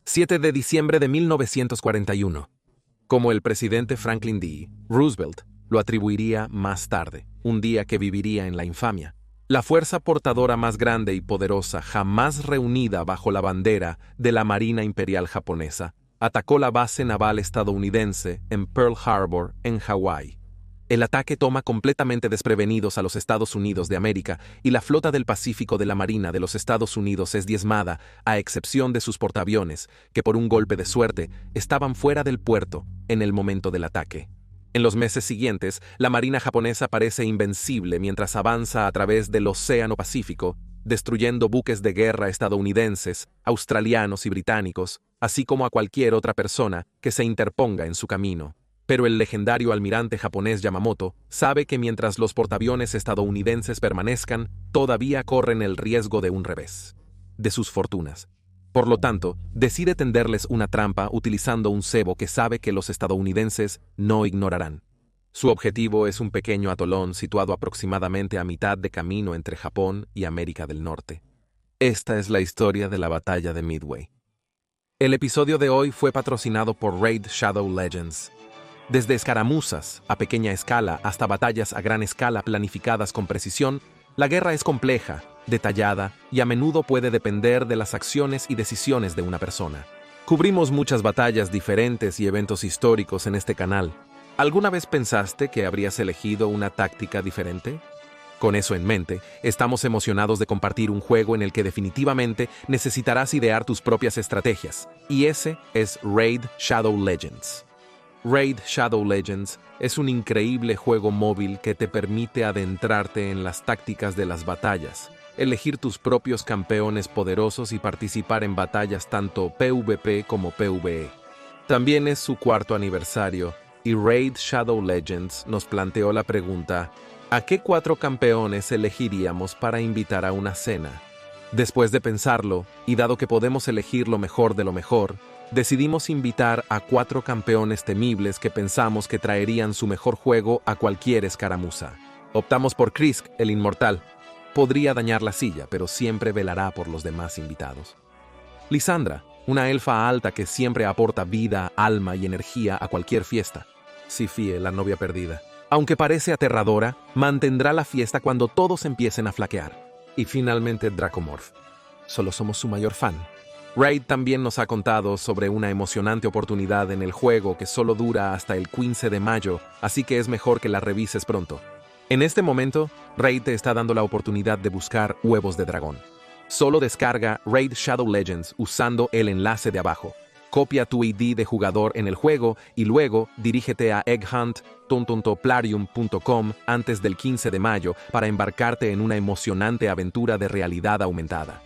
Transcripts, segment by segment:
7 de diciembre de 1941. Como el presidente Franklin D. Roosevelt lo atribuiría más tarde, un día que viviría en la infamia. La fuerza portadora más grande y poderosa jamás reunida bajo la bandera de la Marina Imperial japonesa atacó la base naval estadounidense en Pearl Harbor, en Hawái. El ataque toma completamente desprevenidos a los Estados Unidos de América y la flota del Pacífico de la Marina de los Estados Unidos es diezmada, a excepción de sus portaaviones, que por un golpe de suerte estaban fuera del puerto en el momento del ataque. En los meses siguientes, la Marina japonesa parece invencible mientras avanza a través del Océano Pacífico, destruyendo buques de guerra estadounidenses, australianos y británicos, así como a cualquier otra persona que se interponga en su camino. Pero el legendario almirante japonés Yamamoto sabe que mientras los portaaviones estadounidenses permanezcan, todavía corren el riesgo de un revés de sus fortunas. Por lo tanto, decide tenderles una trampa utilizando un cebo que sabe que los estadounidenses no ignorarán. Su objetivo es un pequeño atolón situado aproximadamente a mitad de camino entre Japón y América del Norte. Esta es la historia de la batalla de Midway. El episodio de hoy fue patrocinado por Raid Shadow Legends. Desde escaramuzas a pequeña escala hasta batallas a gran escala planificadas con precisión, la guerra es compleja, detallada y a menudo puede depender de las acciones y decisiones de una persona. Cubrimos muchas batallas diferentes y eventos históricos en este canal. ¿Alguna vez pensaste que habrías elegido una táctica diferente? Con eso en mente, estamos emocionados de compartir un juego en el que definitivamente necesitarás idear tus propias estrategias, y ese es Raid Shadow Legends. Raid Shadow Legends es un increíble juego móvil que te permite adentrarte en las tácticas de las batallas, elegir tus propios campeones poderosos y participar en batallas tanto PvP como PvE. También es su 4º aniversario y Raid Shadow Legends nos planteó la pregunta: ¿a qué 4 campeones elegiríamos para invitar a una cena? Después de pensarlo, y dado que podemos elegir lo mejor de lo mejor, decidimos invitar a 4 campeones temibles que pensamos que traerían su mejor juego a cualquier escaramuza. Optamos por Krisk, el inmortal. Podría dañar la silla, pero siempre velará por los demás invitados. Lisandra, una elfa alta que siempre aporta vida, alma y energía a cualquier fiesta. Sifie, la novia perdida. Aunque parece aterradora, mantendrá la fiesta cuando todos empiecen a flaquear. Y finalmente Dracomorph. Solo somos su mayor fan. Raid también nos ha contado sobre una emocionante oportunidad en el juego que solo dura hasta el 15 de mayo, así que es mejor que la revises pronto. En este momento, Raid te está dando la oportunidad de buscar huevos de dragón. Solo descarga Raid Shadow Legends usando el enlace de abajo. Copia tu ID de jugador en el juego y luego dirígete a egghunt.plarium.com antes del 15 de mayo para embarcarte en una emocionante aventura de realidad aumentada.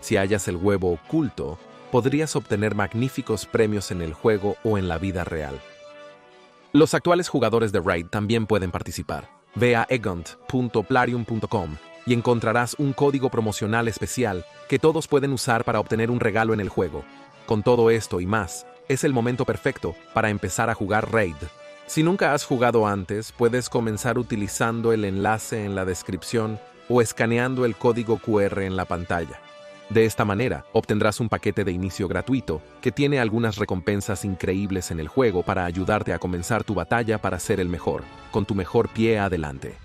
Si hallas el huevo oculto, podrías obtener magníficos premios en el juego o en la vida real. Los actuales jugadores de Raid también pueden participar. Ve a egghunt.plarium.com y encontrarás un código promocional especial que todos pueden usar para obtener un regalo en el juego. Con todo esto y más, es el momento perfecto para empezar a jugar Raid. Si nunca has jugado antes, puedes comenzar utilizando el enlace en la descripción o escaneando el código QR en la pantalla. De esta manera, obtendrás un paquete de inicio gratuito que tiene algunas recompensas increíbles en el juego para ayudarte a comenzar tu batalla para ser el mejor, con tu mejor pie adelante.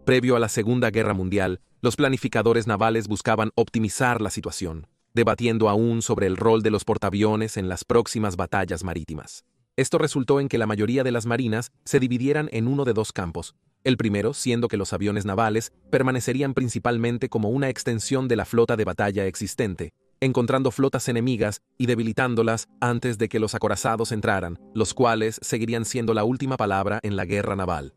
Previo a la Segunda Guerra Mundial, los planificadores navales buscaban optimizar la situación, debatiendo aún sobre el rol de los portaaviones en las próximas batallas marítimas. Esto resultó en que la mayoría de las marinas se dividieran en uno de 2 campos, el primero siendo que los aviones navales permanecerían principalmente como una extensión de la flota de batalla existente, encontrando flotas enemigas y debilitándolas antes de que los acorazados entraran, los cuales seguirían siendo la última palabra en la guerra naval.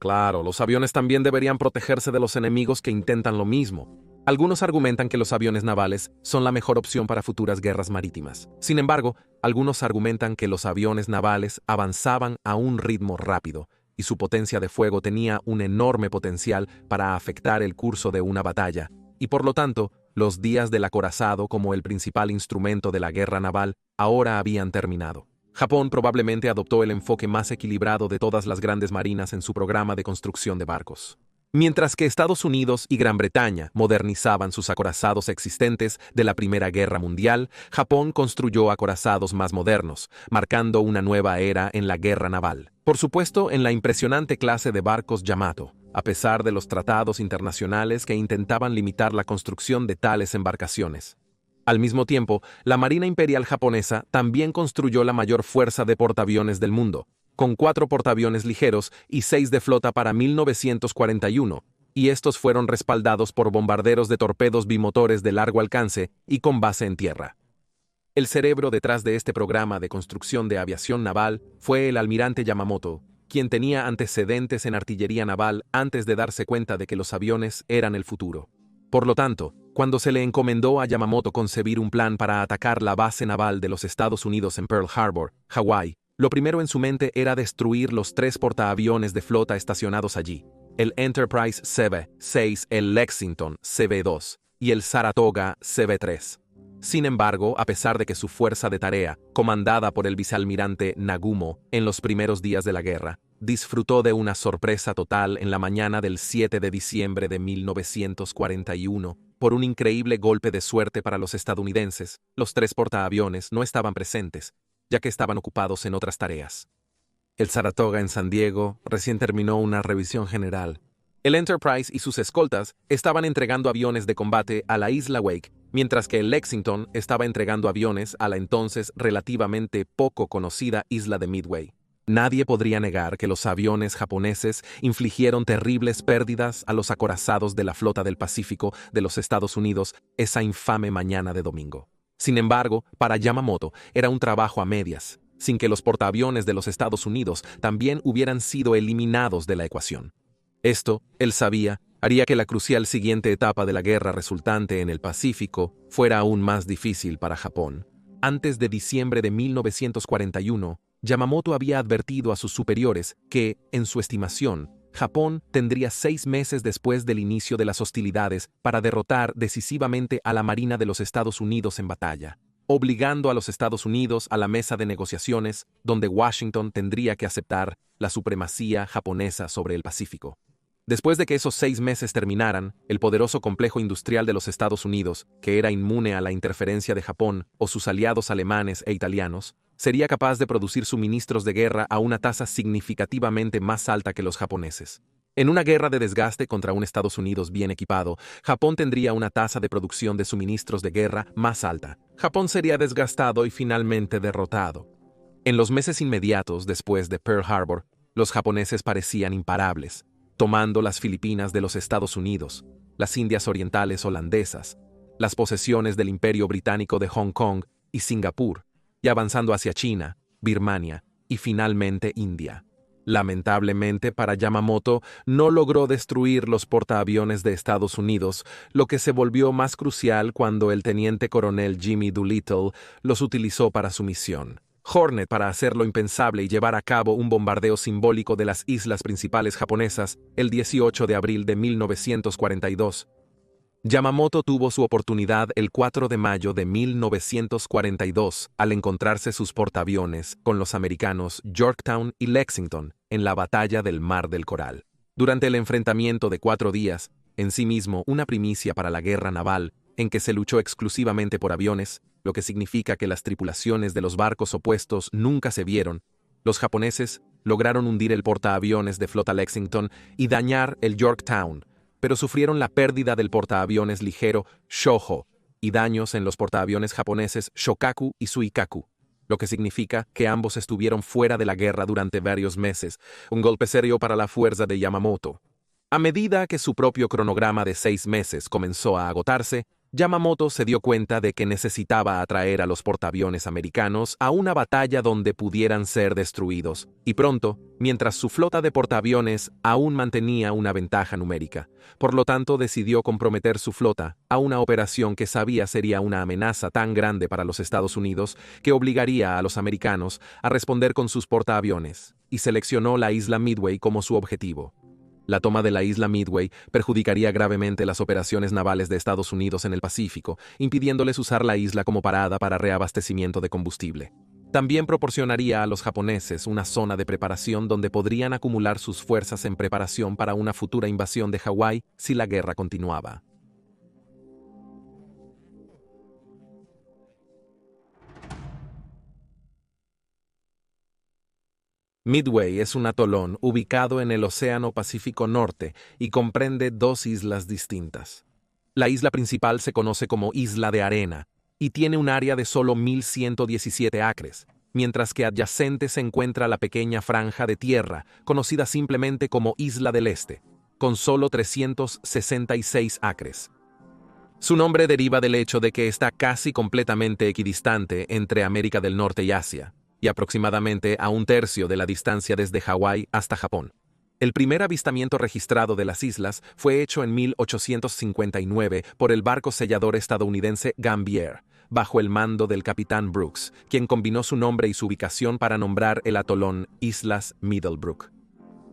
Claro, los aviones también deberían protegerse de los enemigos que intentan lo mismo, Algunos argumentan que los aviones navales son la mejor opción para futuras guerras marítimas. Sin embargo, algunos argumentan que los aviones navales avanzaban a un ritmo rápido y su potencia de fuego tenía un enorme potencial para afectar el curso de una batalla, y por lo tanto, los días del acorazado como el principal instrumento de la guerra naval ahora habían terminado. Japón probablemente adoptó el enfoque más equilibrado de todas las grandes marinas en su programa de construcción de barcos. Mientras que Estados Unidos y Gran Bretaña modernizaban sus acorazados existentes de la Primera Guerra Mundial, Japón construyó acorazados más modernos, marcando una nueva era en la guerra naval. Por supuesto, en la impresionante clase de barcos Yamato, a pesar de los tratados internacionales que intentaban limitar la construcción de tales embarcaciones. Al mismo tiempo, la Marina Imperial japonesa también construyó la mayor fuerza de portaaviones del mundo, con 4 portaaviones ligeros y 6 de flota para 1941, y estos fueron respaldados por bombarderos de torpedos bimotores de largo alcance y con base en tierra. El cerebro detrás de este programa de construcción de aviación naval fue el almirante Yamamoto, quien tenía antecedentes en artillería naval antes de darse cuenta de que los aviones eran el futuro. Por lo tanto, cuando se le encomendó a Yamamoto concebir un plan para atacar la base naval de los Estados Unidos en Pearl Harbor, Hawái, lo primero en su mente era destruir los 3 portaaviones de flota estacionados allí, el Enterprise CB-6, el Lexington CB-2 y el Saratoga CB-3. Sin embargo, a pesar de que su fuerza de tarea, comandada por el vicealmirante Nagumo en los primeros días de la guerra, disfrutó de una sorpresa total en la mañana del 7 de diciembre de 1941, por un increíble golpe de suerte para los estadounidenses, los 3 portaaviones no estaban presentes, ya que estaban ocupados en otras tareas. El Saratoga en San Diego recién terminó una revisión general. El Enterprise y sus escoltas estaban entregando aviones de combate a la isla Wake, mientras que el Lexington estaba entregando aviones a la entonces relativamente poco conocida isla de Midway. Nadie podría negar que los aviones japoneses infligieron terribles pérdidas a los acorazados de la flota del Pacífico de los Estados Unidos esa infame mañana de domingo. Sin embargo, para Yamamoto era un trabajo a medias, sin que los portaaviones de los Estados Unidos también hubieran sido eliminados de la ecuación. Esto, él sabía, haría que la crucial siguiente etapa de la guerra resultante en el Pacífico fuera aún más difícil para Japón. Antes de diciembre de 1941, Yamamoto había advertido a sus superiores que, en su estimación, Japón tendría 6 meses después del inicio de las hostilidades para derrotar decisivamente a la Marina de los Estados Unidos en batalla, obligando a los Estados Unidos a la mesa de negociaciones donde Washington tendría que aceptar la supremacía japonesa sobre el Pacífico. Después de que esos 6 meses terminaran, el poderoso complejo industrial de los Estados Unidos, que era inmune a la interferencia de Japón o sus aliados alemanes e italianos, sería capaz de producir suministros de guerra a una tasa significativamente más alta que los japoneses. En una guerra de desgaste contra un Estados Unidos bien equipado, Japón tendría una tasa de producción de suministros de guerra más alta. Japón sería desgastado y finalmente derrotado. En los meses inmediatos después de Pearl Harbor, los japoneses parecían imparables, tomando las Filipinas de los Estados Unidos, las Indias Orientales holandesas, las posesiones del Imperio Británico de Hong Kong y Singapur, y avanzando hacia China, Birmania y finalmente India. Lamentablemente para Yamamoto no logró destruir los portaaviones de Estados Unidos, lo que se volvió más crucial cuando el teniente coronel Jimmy Doolittle los utilizó para su misión. Hornet para hacer lo impensable y llevar a cabo un bombardeo simbólico de las islas principales japonesas el 18 de abril de 1942. Yamamoto tuvo su oportunidad el 4 de mayo de 1942 al encontrarse sus portaaviones con los americanos Yorktown y Lexington en la batalla del Mar del Coral. Durante el enfrentamiento de 4 días, en sí mismo una primicia para la guerra naval, en que se luchó exclusivamente por aviones, lo que significa que las tripulaciones de los barcos opuestos nunca se vieron, los japoneses lograron hundir el portaaviones de flota Lexington y dañar el Yorktown, pero sufrieron la pérdida del portaaviones ligero Shōjo y daños en los portaaviones japoneses Shokaku y Suikaku, lo que significa que ambos estuvieron fuera de la guerra durante varios meses, un golpe serio para la fuerza de Yamamoto. A medida que su propio cronograma de 6 meses comenzó a agotarse, Yamamoto se dio cuenta de que necesitaba atraer a los portaaviones americanos a una batalla donde pudieran ser destruidos, y pronto, mientras su flota de portaaviones aún mantenía una ventaja numérica. Por lo tanto, decidió comprometer su flota a una operación que sabía sería una amenaza tan grande para los Estados Unidos que obligaría a los americanos a responder con sus portaaviones, y seleccionó la isla Midway como su objetivo. La toma de la isla Midway perjudicaría gravemente las operaciones navales de Estados Unidos en el Pacífico, impidiéndoles usar la isla como parada para reabastecimiento de combustible. También proporcionaría a los japoneses una zona de preparación donde podrían acumular sus fuerzas en preparación para una futura invasión de Hawái si la guerra continuaba. Midway es un atolón ubicado en el Océano Pacífico Norte y comprende dos islas distintas. La isla principal se conoce como Isla de Arena y tiene un área de solo 1.117 acres, mientras que adyacente se encuentra la pequeña franja de tierra, conocida simplemente como Isla del Este, con solo 366 acres. Su nombre deriva del hecho de que está casi completamente equidistante entre América del Norte y Asia, y aproximadamente a un tercio de la distancia desde Hawái hasta Japón. El primer avistamiento registrado de las islas fue hecho en 1859 por el barco sellador estadounidense Gambier, bajo el mando del capitán Brooks, quien combinó su nombre y su ubicación para nombrar el atolón Islas Middlebrook.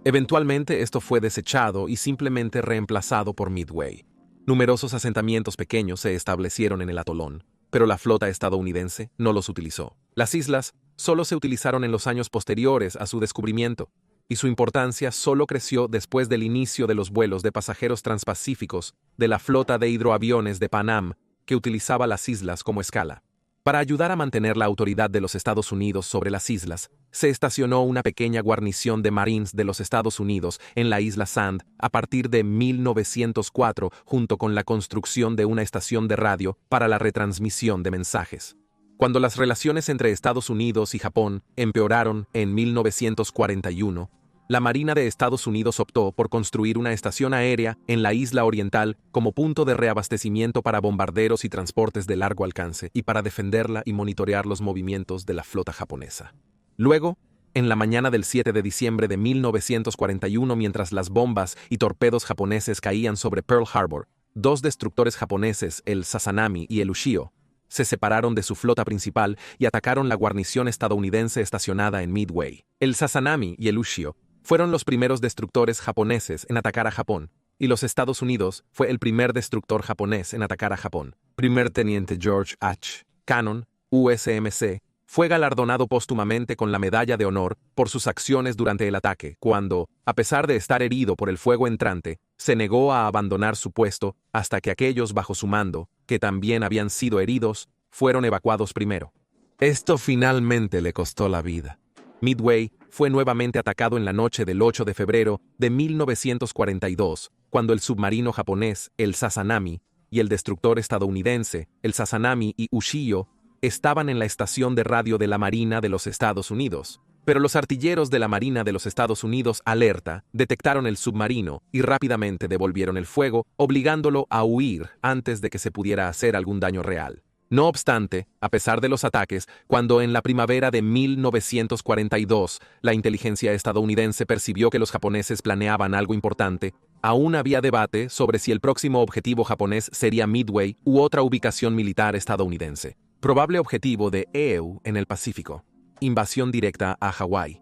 Eventualmente esto fue desechado y simplemente reemplazado por Midway. Numerosos asentamientos pequeños se establecieron en el atolón, pero la flota estadounidense no los utilizó. Las islas solo se utilizaron en los años posteriores a su descubrimiento, y su importancia solo creció después del inicio de los vuelos de pasajeros transpacíficos de la flota de hidroaviones de Pan Am, que utilizaba las islas como escala. Para ayudar a mantener la autoridad de los Estados Unidos sobre las islas, se estacionó una pequeña guarnición de Marines de los Estados Unidos en la isla Sand a partir de 1904, junto con la construcción de una estación de radio para la retransmisión de mensajes. Cuando las relaciones entre Estados Unidos y Japón empeoraron en 1941, la Marina de Estados Unidos optó por construir una estación aérea en la isla oriental como punto de reabastecimiento para bombarderos y transportes de largo alcance y para defenderla y monitorear los movimientos de la flota japonesa. Luego, en la mañana del 7 de diciembre de 1941, mientras las bombas y torpedos japoneses caían sobre Pearl Harbor, dos destructores japoneses, el Sazanami y el Ushio, se separaron de su flota principal y atacaron la guarnición estadounidense estacionada en Midway. El Sazanami y el Ushio fueron los primeros destructores japoneses en atacar a Japón, y los Estados Unidos fue el primer destructor japonés en atacar a Japón. Primer teniente George H. Cannon, USMC, fue galardonado póstumamente con la Medalla de Honor por sus acciones durante el ataque, cuando, a pesar de estar herido por el fuego entrante, se negó a abandonar su puesto hasta que aquellos bajo su mando, que también habían sido heridos, fueron evacuados primero. Esto finalmente le costó la vida. Midway fue nuevamente atacado en la noche del 8 de febrero de 1942, cuando el submarino japonés, el Sazanami, y el destructor estadounidense, el Sazanami y Ushio, estaban en la estación de radio de la Marina de los Estados Unidos. Pero los artilleros de la Marina de los Estados Unidos, alerta, detectaron el submarino y rápidamente devolvieron el fuego, obligándolo a huir antes de que se pudiera hacer algún daño real. No obstante, a pesar de los ataques, cuando en la primavera de 1942 la inteligencia estadounidense percibió que los japoneses planeaban algo importante, aún había debate sobre si el próximo objetivo japonés sería Midway u otra ubicación militar estadounidense. Probable objetivo de EU en el Pacífico. Invasión directa a Hawái.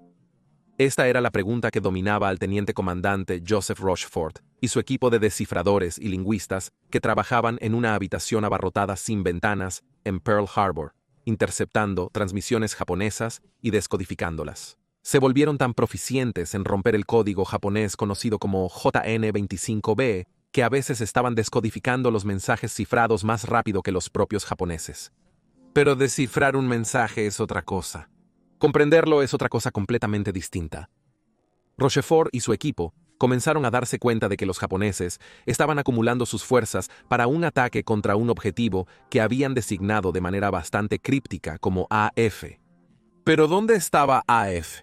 Esta era la pregunta que dominaba al teniente comandante Joseph Rochefort y su equipo de descifradores y lingüistas que trabajaban en una habitación abarrotada sin ventanas en Pearl Harbor, interceptando transmisiones japonesas y descodificándolas. Se volvieron tan proficientes en romper el código japonés conocido como JN25B que a veces estaban descodificando los mensajes cifrados más rápido que los propios japoneses. Pero descifrar un mensaje es otra cosa. Comprenderlo es otra cosa completamente distinta. Rochefort y su equipo comenzaron a darse cuenta de que los japoneses estaban acumulando sus fuerzas para un ataque contra un objetivo que habían designado de manera bastante críptica como AF. ¿Pero dónde estaba AF?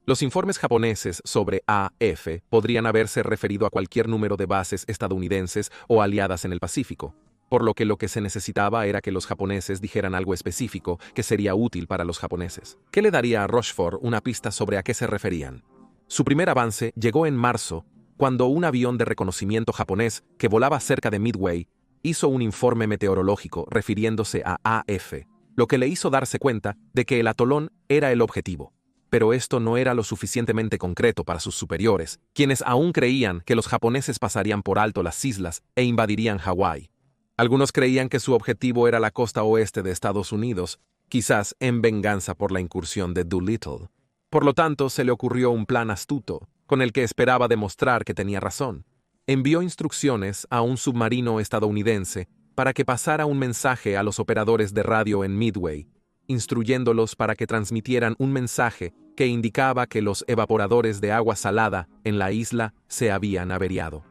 Los informes japoneses sobre AF podrían haberse referido a cualquier número de bases estadounidenses o aliadas en el Pacífico. por lo que se necesitaba era que los japoneses dijeran algo específico que sería útil para los japoneses. ¿Qué le daría a Rochefort una pista sobre a qué se referían? Su primer avance llegó en marzo, cuando un avión de reconocimiento japonés que volaba cerca de Midway hizo un informe meteorológico refiriéndose a AF, lo que le hizo darse cuenta de que el atolón era el objetivo. Pero esto no era lo suficientemente concreto para sus superiores, quienes aún creían que los japoneses pasarían por alto las islas e invadirían Hawái. Algunos creían que su objetivo era la costa oeste de Estados Unidos, quizás en venganza por la incursión de Doolittle. Por lo tanto, se le ocurrió un plan astuto, con el que esperaba demostrar que tenía razón. Envió instrucciones a un submarino estadounidense para que pasara un mensaje a los operadores de radio en Midway, instruyéndolos para que transmitieran un mensaje que indicaba que los evaporadores de agua salada en la isla se habían averiado.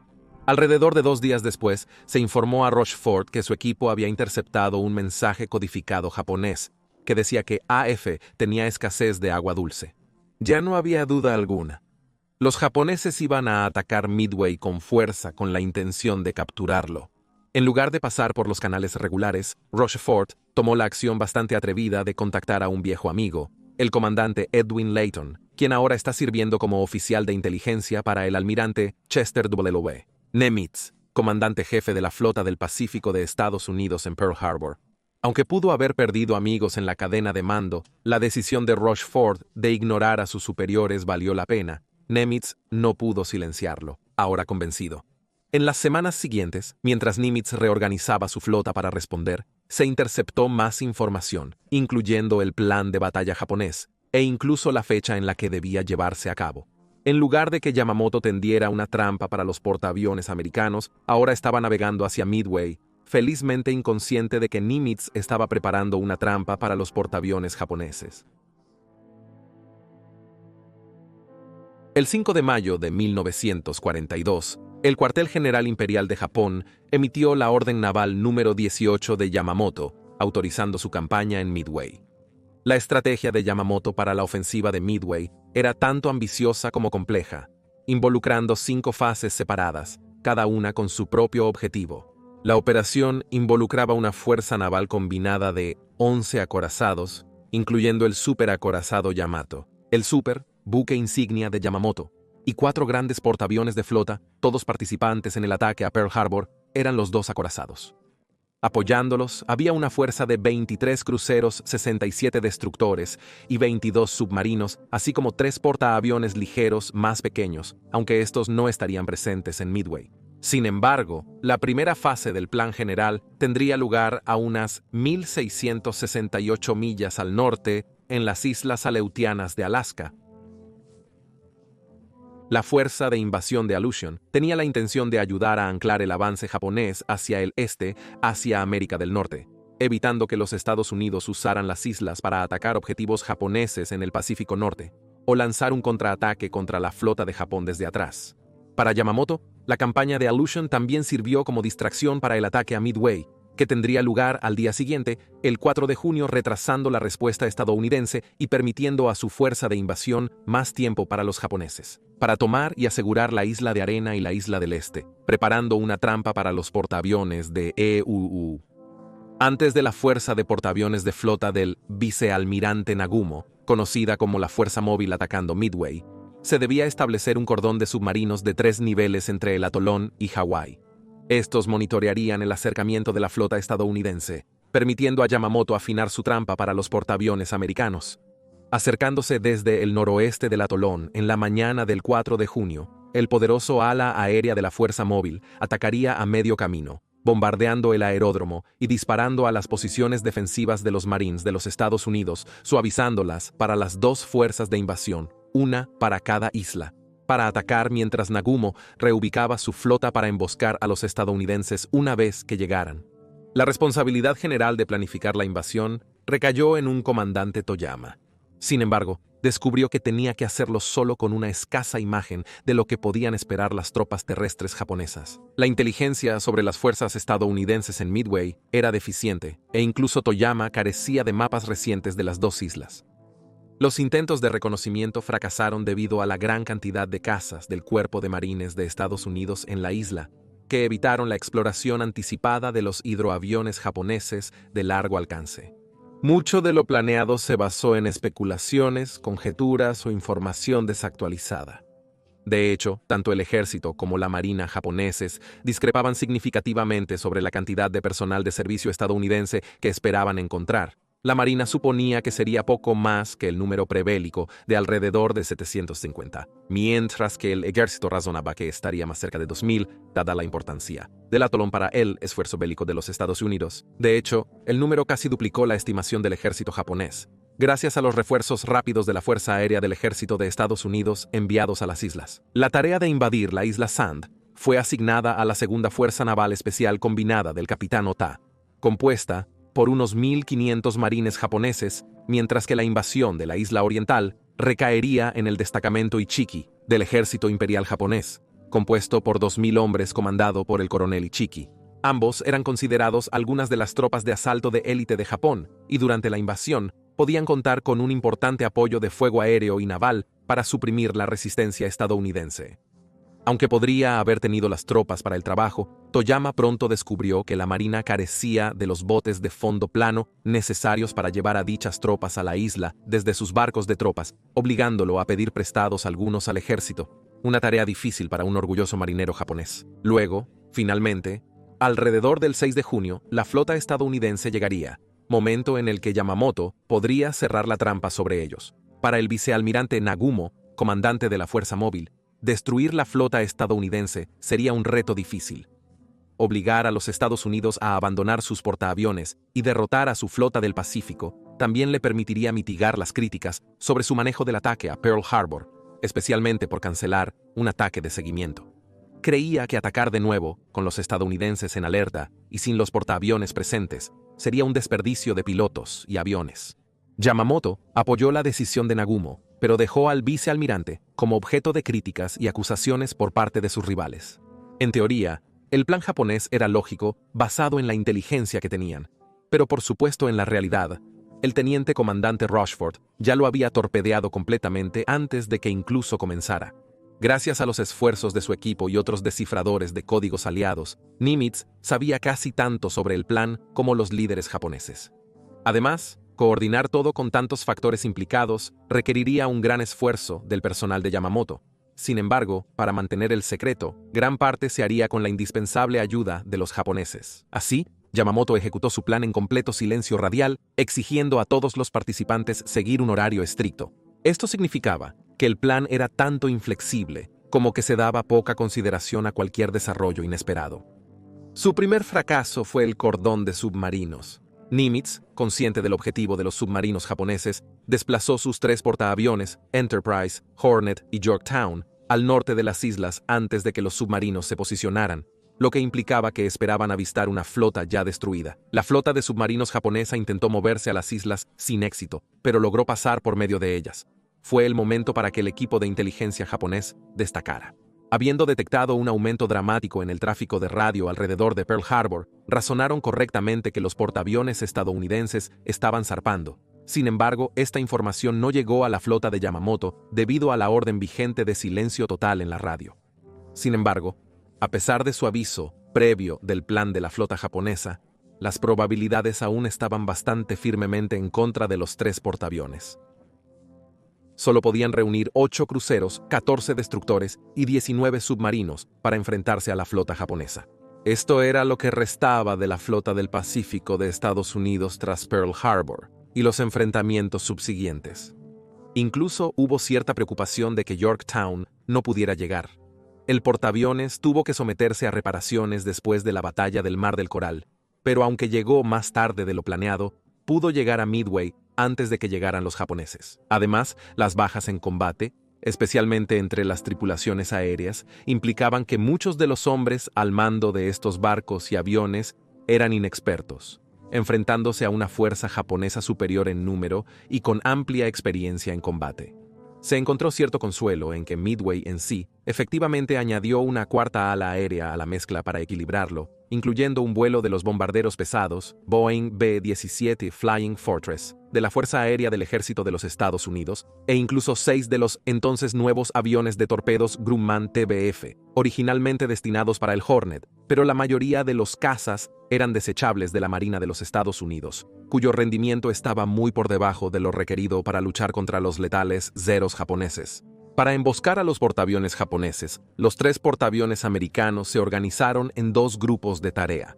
Alrededor de 2 días después, se informó a Rochefort que su equipo había interceptado un mensaje codificado japonés que decía que AF tenía escasez de agua dulce. Ya no había duda alguna. Los japoneses iban a atacar Midway con fuerza con la intención de capturarlo. En lugar de pasar por los canales regulares, Rochefort tomó la acción bastante atrevida de contactar a un viejo amigo, el comandante Edwin Layton, quien ahora está sirviendo como oficial de inteligencia para el almirante Chester W. Nimitz, comandante jefe de la Flota del Pacífico de Estados Unidos en Pearl Harbor. Aunque pudo haber perdido amigos en la cadena de mando, la decisión de Rochefort de ignorar a sus superiores valió la pena. Nimitz no pudo silenciarlo, ahora convencido. En las semanas siguientes, mientras Nimitz reorganizaba su flota para responder, se interceptó más información, incluyendo el plan de batalla japonés, e incluso la fecha en la que debía llevarse a cabo. En lugar de que Yamamoto tendiera una trampa para los portaaviones americanos, ahora estaba navegando hacia Midway, felizmente inconsciente de que Nimitz estaba preparando una trampa para los portaaviones japoneses. El 5 de mayo de 1942, el Cuartel General Imperial de Japón emitió la Orden Naval número 18 de Yamamoto, autorizando su campaña en Midway. La estrategia de Yamamoto para la ofensiva de Midway era tanto ambiciosa como compleja, involucrando 5 fases separadas, cada una con su propio objetivo. La operación involucraba una fuerza naval combinada de 11 acorazados, incluyendo el superacorazado Yamato, el buque insignia de Yamamoto, y 4 grandes portaaviones de flota, todos participantes en el ataque a Pearl Harbor, eran los 2 acorazados. Apoyándolos, había una fuerza de 23 cruceros, 67 destructores y 22 submarinos, así como 3 portaaviones ligeros más pequeños, aunque estos no estarían presentes en Midway. Sin embargo, la primera fase del plan general tendría lugar a unas 1.668 millas al norte, en las Islas Aleutianas de Alaska. La fuerza de invasión de Aleutian tenía la intención de ayudar a anclar el avance japonés hacia el este, hacia América del Norte, evitando que los Estados Unidos usaran las islas para atacar objetivos japoneses en el Pacífico Norte, o lanzar un contraataque contra la flota de Japón desde atrás. Para Yamamoto, la campaña de Aleutian también sirvió como distracción para el ataque a Midway, que tendría lugar al día siguiente, el 4 de junio, retrasando la respuesta estadounidense y permitiendo a su fuerza de invasión más tiempo para los japoneses, para tomar y asegurar la isla de Arena y la isla del Este, preparando una trampa para los portaaviones de EUU. Antes de la fuerza de portaaviones de flota del vicealmirante Nagumo, conocida como la Fuerza Móvil atacando Midway, se debía establecer un cordón de submarinos de 3 niveles entre el atolón y Hawái. Estos monitorearían el acercamiento de la flota estadounidense, permitiendo a Yamamoto afinar su trampa para los portaaviones americanos. Acercándose desde el noroeste del atolón en la mañana del 4 de junio, el poderoso ala aérea de la Fuerza Móvil atacaría a medio camino, bombardeando el aeródromo y disparando a las posiciones defensivas de los Marines de los Estados Unidos, suavizándolas para las 2 fuerzas de invasión, una para cada isla, para atacar mientras Nagumo reubicaba su flota para emboscar a los estadounidenses una vez que llegaran. La responsabilidad general de planificar la invasión recayó en un comandante Toyama. Sin embargo, descubrió que tenía que hacerlo solo con una escasa imagen de lo que podían esperar las tropas terrestres japonesas. La inteligencia sobre las fuerzas estadounidenses en Midway era deficiente, e incluso Toyama carecía de mapas recientes de las 2 islas. Los intentos de reconocimiento fracasaron debido a la gran cantidad de cazas del Cuerpo de Marines de Estados Unidos en la isla, que evitaron la exploración anticipada de los hidroaviones japoneses de largo alcance. Mucho de lo planeado se basó en especulaciones, conjeturas o información desactualizada. De hecho, tanto el ejército como la marina japoneses discrepaban significativamente sobre la cantidad de personal de servicio estadounidense que esperaban encontrar. La marina suponía que sería poco más que el número prebélico de alrededor de 750, mientras que el ejército razonaba que estaría más cerca de 2000, dada la importancia del atolón para el esfuerzo bélico de los Estados Unidos. De hecho, el número casi duplicó la estimación del ejército japonés, gracias a los refuerzos rápidos de la Fuerza Aérea del Ejército de Estados Unidos enviados a las islas. La tarea de invadir la isla Sand fue asignada a la Segunda Fuerza Naval Especial Combinada del capitán Ota, compuesta por unos 1.500 marines japoneses, mientras que la invasión de la isla oriental recaería en el destacamento Ichiki del ejército imperial japonés, compuesto por 2.000 hombres comandado por el coronel Ichiki. Ambos eran considerados algunas de las tropas de asalto de élite de Japón, y durante la invasión podían contar con un importante apoyo de fuego aéreo y naval para suprimir la resistencia estadounidense. Aunque podría haber tenido las tropas para el trabajo, Toyama pronto descubrió que la marina carecía de los botes de fondo plano necesarios para llevar a dichas tropas a la isla desde sus barcos de tropas, obligándolo a pedir prestados algunos al ejército, una tarea difícil para un orgulloso marinero japonés. Luego, finalmente, alrededor del 6 de junio, la flota estadounidense llegaría, momento en el que Yamamoto podría cerrar la trampa sobre ellos. Para el vicealmirante Nagumo, comandante de la Fuerza Móvil, destruir la flota estadounidense sería un reto difícil. Obligar a los Estados Unidos a abandonar sus portaaviones y derrotar a su flota del Pacífico también le permitiría mitigar las críticas sobre su manejo del ataque a Pearl Harbor, especialmente por cancelar un ataque de seguimiento. Creía que atacar de nuevo, con los estadounidenses en alerta y sin los portaaviones presentes, sería un desperdicio de pilotos y aviones. Yamamoto apoyó la decisión de Nagumo, pero dejó al vicealmirante como objeto de críticas y acusaciones por parte de sus rivales. En teoría, el plan japonés era lógico, basado en la inteligencia que tenían, pero por supuesto en la realidad, el teniente comandante Rochefort ya lo había torpedeado completamente antes de que incluso comenzara. Gracias a los esfuerzos de su equipo y otros descifradores de códigos aliados, Nimitz sabía casi tanto sobre el plan como los líderes japoneses. Además, coordinar todo con tantos factores implicados requeriría un gran esfuerzo del personal de Yamamoto. Sin embargo, para mantener el secreto, gran parte se haría con la indispensable ayuda de los japoneses. Así, Yamamoto ejecutó su plan en completo silencio radial, exigiendo a todos los participantes seguir un horario estricto. Esto significaba que el plan era tanto inflexible como que se daba poca consideración a cualquier desarrollo inesperado. Su primer fracaso fue el cordón de submarinos. Nimitz, consciente del objetivo de los submarinos japoneses, desplazó sus 3 portaaviones, Enterprise, Hornet y Yorktown, al norte de las islas antes de que los submarinos se posicionaran, lo que implicaba que esperaban avistar una flota ya destruida. La flota de submarinos japonesa intentó moverse a las islas sin éxito, pero logró pasar por medio de ellas. Fue el momento para que el equipo de inteligencia japonés destacara. Habiendo detectado un aumento dramático en el tráfico de radio alrededor de Pearl Harbor, razonaron correctamente que los portaaviones estadounidenses estaban zarpando. Sin embargo, esta información no llegó a la flota de Yamamoto debido a la orden vigente de silencio total en la radio. Sin embargo, a pesar de su aviso previo del plan de la flota japonesa, las probabilidades aún estaban bastante firmemente en contra de los 3 portaaviones. Solo podían reunir 8 cruceros, 14 destructores y 19 submarinos para enfrentarse a la flota japonesa. Esto era lo que restaba de la flota del Pacífico de Estados Unidos tras Pearl Harbor y los enfrentamientos subsiguientes. Incluso hubo cierta preocupación de que Yorktown no pudiera llegar. El portaaviones tuvo que someterse a reparaciones después de la batalla del Mar del Coral, pero aunque llegó más tarde de lo planeado, pudo llegar a Midway antes de que llegaran los japoneses. Además, las bajas en combate, especialmente entre las tripulaciones aéreas, implicaban que muchos de los hombres al mando de estos barcos y aviones eran inexpertos, enfrentándose a una fuerza japonesa superior en número y con amplia experiencia en combate. Se encontró cierto consuelo en que Midway en sí efectivamente añadió una 4ª ala aérea a la mezcla para equilibrarlo, incluyendo un vuelo de los bombarderos pesados Boeing B-17 Flying Fortress, de la Fuerza Aérea del Ejército de los Estados Unidos, e incluso 6 de los entonces nuevos aviones de torpedos Grumman TBF, originalmente destinados para el Hornet, pero la mayoría de los cazas eran desechables de la Marina de los Estados Unidos, cuyo rendimiento estaba muy por debajo de lo requerido para luchar contra los letales Zeros japoneses. Para emboscar a los portaaviones japoneses, los 3 portaaviones americanos se organizaron en 2 grupos de tarea.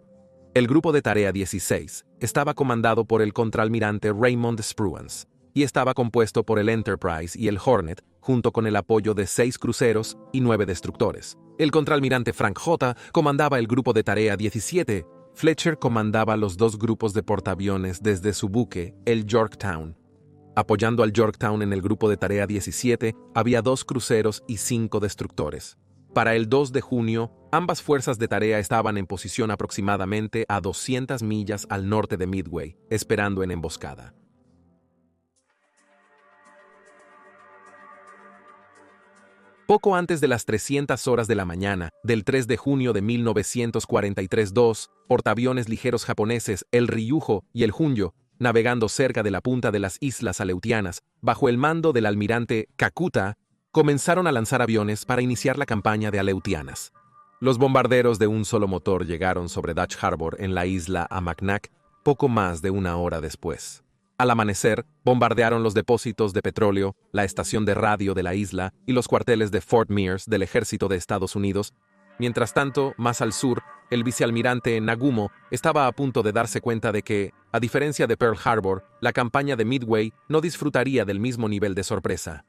El grupo de tarea 16 estaba comandado por el contraalmirante Raymond Spruance y estaba compuesto por el Enterprise y el Hornet, junto con el apoyo de 6 cruceros y 9 destructores. El contraalmirante Frank J. comandaba el grupo de tarea 17. Fletcher comandaba los 2 grupos de portaaviones desde su buque, el Yorktown. Apoyando al Yorktown en el grupo de tarea 17, había 2 cruceros y 5 destructores. Para el 2 de junio, ambas fuerzas de tarea estaban en posición aproximadamente a 200 millas al norte de Midway, esperando en emboscada. Poco antes de las 300 horas de la mañana del 3 de junio de 1943, 2 portaaviones ligeros japoneses, el Ryujo y el Hunyo, navegando cerca de la punta de las Islas Aleutianas, bajo el mando del almirante Kakuta, comenzaron a lanzar aviones para iniciar la campaña de Aleutianas. Los bombarderos de un solo motor llegaron sobre Dutch Harbor en la isla Amagnagh poco más de una hora después. Al amanecer, bombardearon los depósitos de petróleo, la estación de radio de la isla y los cuarteles de Fort Mears del Ejército de Estados Unidos. Mientras tanto, más al sur, el vicealmirante Nagumo estaba a punto de darse cuenta de que, a diferencia de Pearl Harbor, la campaña de Midway no disfrutaría del mismo nivel de sorpresa.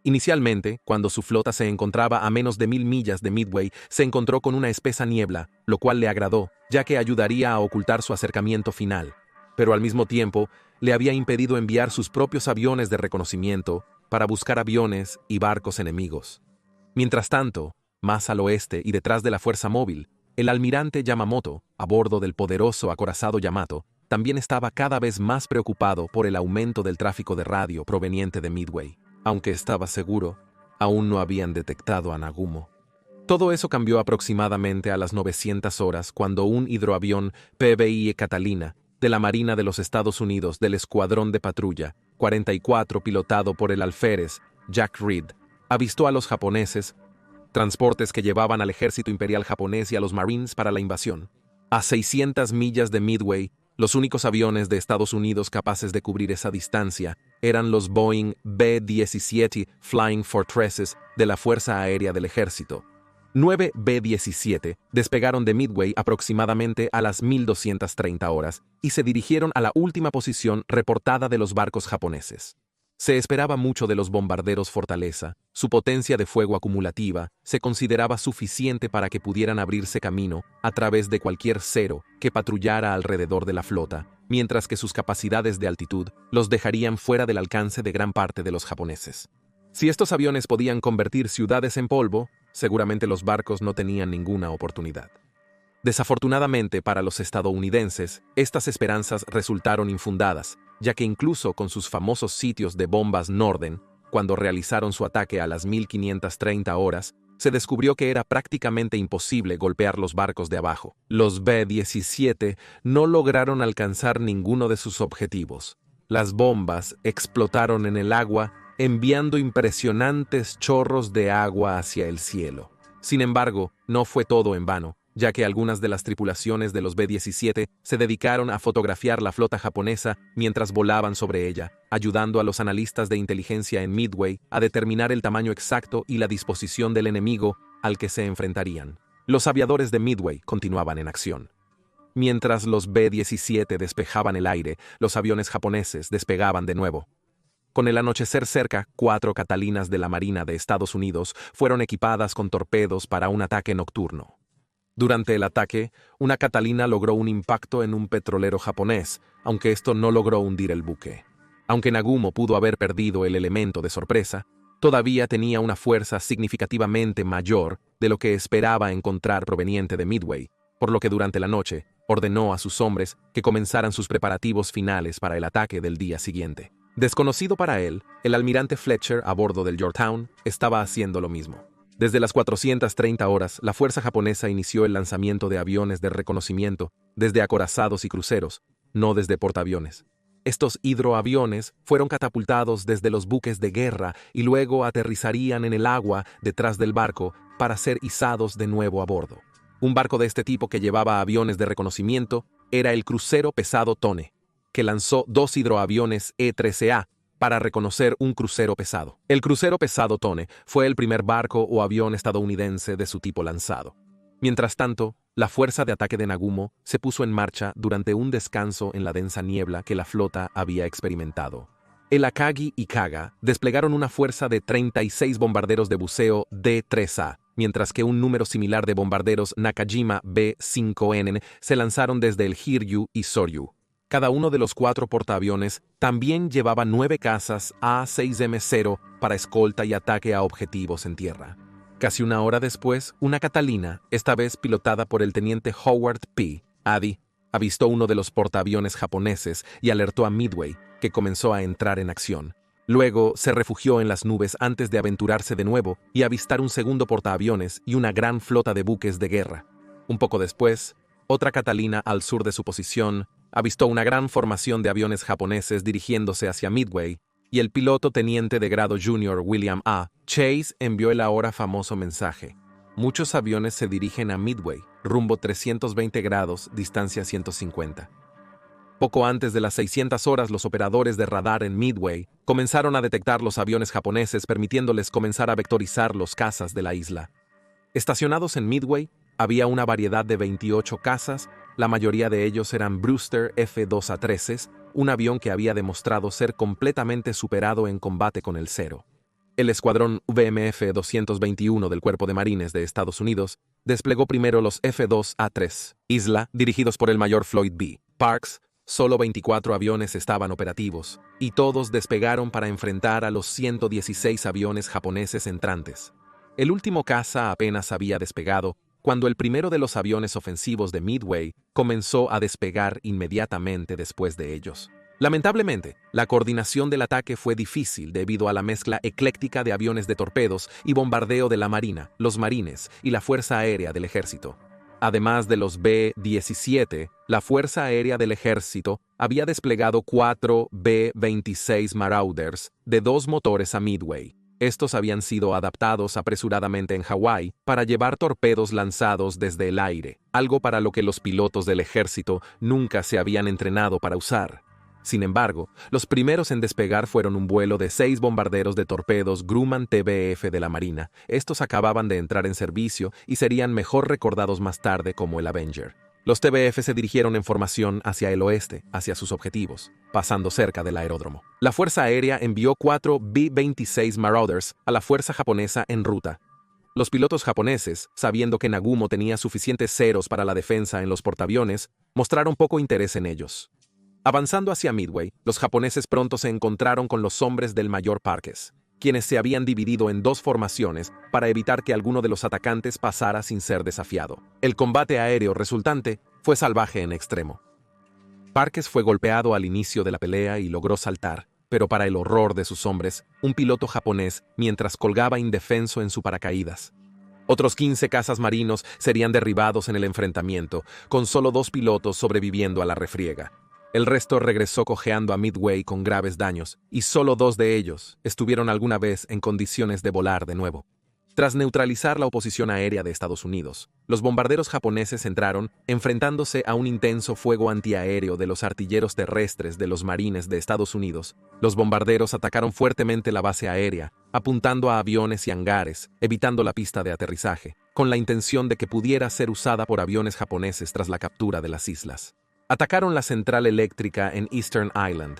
Inicialmente, cuando su flota se encontraba a menos de 1000 millas de Midway, se encontró con una espesa niebla, lo cual le agradó, ya que ayudaría a ocultar su acercamiento final. Pero al mismo tiempo, le había impedido enviar sus propios aviones de reconocimiento para buscar aviones y barcos enemigos. Mientras tanto, más al oeste y detrás de la fuerza móvil, el almirante Yamamoto, a bordo del poderoso acorazado Yamato, también estaba cada vez más preocupado por el aumento del tráfico de radio proveniente de Midway. Aunque estaba seguro, aún no habían detectado a Nagumo. Todo eso cambió aproximadamente a las 900 horas cuando un hidroavión PBI Catalina de la Marina de los Estados Unidos del Escuadrón de Patrulla 44 pilotado por el alférez Jack Reed avistó a los japoneses, transportes que llevaban al ejército imperial japonés y a los Marines para la invasión. A 600 millas de Midway, los únicos aviones de Estados Unidos capaces de cubrir esa distancia eran los Boeing B-17 Flying Fortresses de la Fuerza Aérea del Ejército. 9 B-17 despegaron de Midway aproximadamente a las 1230 horas y se dirigieron a la última posición reportada de los barcos japoneses. Se esperaba mucho de los bombarderos Fortaleza, su potencia de fuego acumulativa se consideraba suficiente para que pudieran abrirse camino a través de cualquier cero que patrullara alrededor de la flota, mientras que sus capacidades de altitud los dejarían fuera del alcance de gran parte de los japoneses. Si estos aviones podían convertir ciudades en polvo, seguramente los barcos no tenían ninguna oportunidad. Desafortunadamente para los estadounidenses, estas esperanzas resultaron infundadas, ya que incluso con sus famosos sitios de bombas Norden, cuando realizaron su ataque a las 1530 horas, se descubrió que era prácticamente imposible golpear los barcos de abajo. Los B-17 no lograron alcanzar ninguno de sus objetivos. Las bombas explotaron en el agua, enviando impresionantes chorros de agua hacia el cielo. Sin embargo, no fue todo en vano, ya que algunas de las tripulaciones de los B-17 se dedicaron a fotografiar la flota japonesa mientras volaban sobre ella, ayudando a los analistas de inteligencia en Midway a determinar el tamaño exacto y la disposición del enemigo al que se enfrentarían. Los aviadores de Midway continuaban en acción. Mientras los B-17 despejaban el aire, los aviones japoneses despegaban de nuevo. Con el anochecer cerca, 4 Catalinas de la Marina de Estados Unidos fueron equipadas con torpedos para un ataque nocturno. Durante el ataque, una Catalina logró un impacto en un petrolero japonés, aunque esto no logró hundir el buque. Aunque Nagumo pudo haber perdido el elemento de sorpresa, todavía tenía una fuerza significativamente mayor de lo que esperaba encontrar proveniente de Midway, por lo que durante la noche ordenó a sus hombres que comenzaran sus preparativos finales para el ataque del día siguiente. Desconocido para él, el almirante Fletcher a bordo del Yorktown estaba haciendo lo mismo. Desde las 430 horas, la fuerza japonesa inició el lanzamiento de aviones de reconocimiento desde acorazados y cruceros, no desde portaaviones. Estos hidroaviones fueron catapultados desde los buques de guerra y luego aterrizarían en el agua detrás del barco para ser izados de nuevo a bordo. Un barco de este tipo que llevaba aviones de reconocimiento era el crucero pesado Tone, que lanzó 2 hidroaviones E-13A para reconocer un crucero pesado. El crucero pesado Tone fue el primer barco o avión estadounidense de su tipo lanzado. Mientras tanto, la fuerza de ataque de Nagumo se puso en marcha durante un descanso en la densa niebla que la flota había experimentado. El Akagi y Kaga desplegaron una fuerza de 36 bombarderos de buceo D-3A, mientras que un número similar de bombarderos Nakajima B-5N se lanzaron desde el Hiryu y Soryu. Cada uno de los 4 portaaviones también llevaba 9 cazas A-6M0 para escolta y ataque a objetivos en tierra. Casi una hora después, una Catalina, esta vez pilotada por el teniente Howard P. Addy, avistó uno de los portaaviones japoneses y alertó a Midway, que comenzó a entrar en acción. Luego se refugió en las nubes antes de aventurarse de nuevo y avistar un segundo portaaviones y una gran flota de buques de guerra. Un poco después, otra Catalina al sur de su posición avistó una gran formación de aviones japoneses dirigiéndose hacia Midway, y el piloto teniente de grado junior William A. Chase envió el ahora famoso mensaje: muchos aviones se dirigen a Midway, rumbo 320 grados, distancia 150. Poco antes de las 600 horas, los operadores de radar en Midway comenzaron a detectar los aviones japoneses, permitiéndoles comenzar a vectorizar los cazas de la isla. Estacionados en Midway, había una variedad de 28 cazas, la mayoría de ellos eran Brewster F-2A-13s, un avión que había demostrado ser completamente superado en combate con el Cero. El escuadrón VMF-221 del Cuerpo de Marines de Estados Unidos desplegó primero los F-2A-3 Isla, dirigidos por el mayor Floyd B. Parks. Solo 24 aviones estaban operativos, y todos despegaron para enfrentar a los 116 aviones japoneses entrantes. El último caza apenas había despegado cuando el primero de los aviones ofensivos de Midway comenzó a despegar inmediatamente después de ellos. Lamentablemente, la coordinación del ataque fue difícil debido a la mezcla ecléctica de aviones de torpedos y bombardeo de la Marina, los Marines y la Fuerza Aérea del Ejército. Además de los B-17, la Fuerza Aérea del Ejército había desplegado 4 B-26 Marauders de 2 motores a Midway. Estos habían sido adaptados apresuradamente en Hawái para llevar torpedos lanzados desde el aire, algo para lo que los pilotos del ejército nunca se habían entrenado para usar. Sin embargo, los primeros en despegar fueron un vuelo de 6 bombarderos de torpedos Grumman TBF de la Marina. Estos acababan de entrar en servicio y serían mejor recordados más tarde como el Avenger. Los TBF se dirigieron en formación hacia el oeste, hacia sus objetivos, pasando cerca del aeródromo. La Fuerza Aérea envió 4 B-26 Marauders a la fuerza japonesa en ruta. Los pilotos japoneses, sabiendo que Nagumo tenía suficientes ceros para la defensa en los portaaviones, mostraron poco interés en ellos. Avanzando hacia Midway, los japoneses pronto se encontraron con los hombres del mayor Parkes, quienes se habían dividido en 2 formaciones para evitar que alguno de los atacantes pasara sin ser desafiado. El combate aéreo resultante fue salvaje en extremo. Parkes fue golpeado al inicio de la pelea y logró saltar, pero para el horror de sus hombres, un piloto japonés mientras colgaba indefenso en su paracaídas. Otros 15 cazas marinos serían derribados en el enfrentamiento, con solo 2 pilotos sobreviviendo a la refriega. El resto regresó cojeando a Midway con graves daños, y solo 2 de ellos estuvieron alguna vez en condiciones de volar de nuevo. Tras neutralizar la oposición aérea de Estados Unidos, los bombarderos japoneses entraron enfrentándose a un intenso fuego antiaéreo de los artilleros terrestres de los marines de Estados Unidos. Los bombarderos atacaron fuertemente la base aérea, apuntando a aviones y hangares, evitando la pista de aterrizaje, con la intención de que pudiera ser usada por aviones japoneses tras la captura de las islas. Atacaron la central eléctrica en Eastern Island,